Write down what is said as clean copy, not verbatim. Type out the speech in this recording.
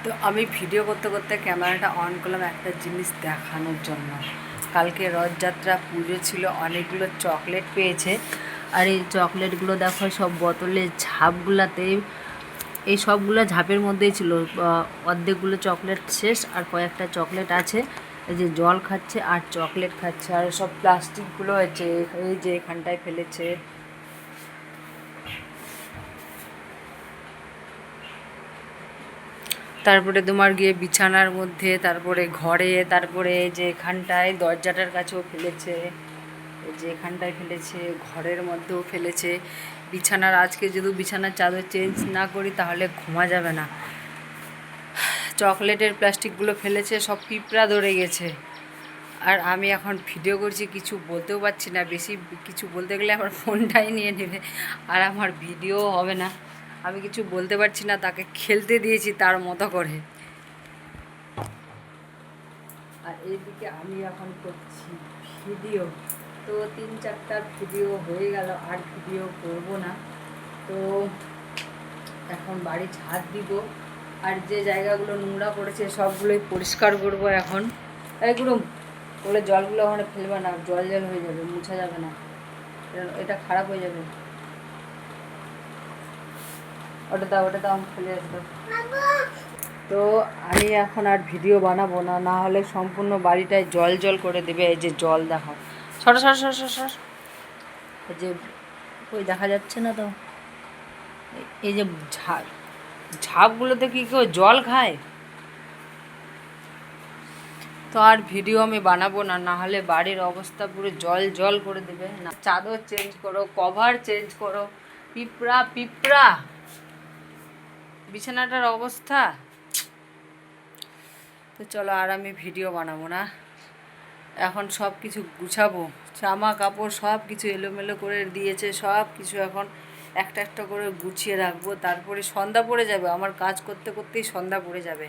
তো আমি ভিডিও করতে করতে ক্যামেরাটা অন করলাম একটা জিনিস দেখানোর জন্য। কালকে রথযাত্রা পুজো ছিল, অনেকগুলো চকলেট পেয়েছে। আর এই চকলেটগুলো দেখো সব বোতলের ঝাপগুলাতে, এই সবগুলো ঝাপের মধ্যেই ছিল। অর্ধেকগুলো চকলেট শেষ আর কয়েকটা চকলেট আছে। এই যে জল খাচ্ছে আর চকলেট খাচ্ছে, আর সব প্লাস্টিকগুলো হয়েছে এই যে এখানটায় ফেলেছে। তারপরে তোমার গিয়ে বিছানার মধ্যে, তারপরে ঘরে, তারপরে যে এখানটায় দরজাটার কাছেও ফেলেছে, এই যে এখানটায় ফেলেছে, ঘরের মধ্যেও ফেলেছে। বিছানার আজকে যদি বিছানার চাদর চেঞ্জ না করি তাহলে ঘুমা যাবে না। চকলেটের প্লাস্টিকগুলো ফেলেছে, সব পিঁপড়া ধরে গেছে। আর আমি এখন ভিডিও করছি, কিছু বলতেও পারছি না। বেশি কিছু বলতে গেলে আমার ফোনটাই নিয়ে নেবে, আর আমার ভিডিও হবে না। আমি কিছু বলতে পারছি না, তাকে খেলতে দিয়েছি তার মতো করে। আর এইদিকে আমি এখন করছি ভিডিও। তো 3-4টা ভিডিও হয়ে গেল, আর ভিডিও করব না। তো এখন বাড়ি ঝাড় দিব, আর যে জায়গাগুলো নোংরা পড়েছে সবগুলোই পরিষ্কার করব এখন। এইগুলো ওগুলো জলগুলো ওখানে ফেলবে না, জল জল হয়ে যাবে, মুছা যাবে না, এটা খারাপ হয়ে যাবে। ওটা দাও আমি ফেলে আসবো। তো আমি এখন আর ভিডিও বানাবো না, না হলে সম্পূর্ণ বাড়িটায় জল জল করে দেবে। এই যে জল দেখো, সরো সর সর সর সর, এই যে ওই দেখা যাচ্ছে না তো, এই যে ঝাপগুলোতে কি কেউ জল খায়? তো আর ভিডিও আমি বানাবো না, না হলে বাড়ির অবস্থা পুরো জল জল করে দেবে। না, চাদর চেঞ্জ করো, কভার চেঞ্জ করো, পিঁপড়া পিঁপড়া, বিছানাটার অবস্থা। তো চলো, আর আমি ভিডিও বানাবো না। এখন সব কিছু গুছাবো, জামা কাপড় সব কিছু এলোমেলো করে দিয়েছে, সব কিছু এখন একটা একটা করে গুছিয়ে রাখবো। তারপরে সন্ধ্যা পড়ে যাবে, আমার কাজ করতে করতেই সন্ধ্যা পড়ে যাবে।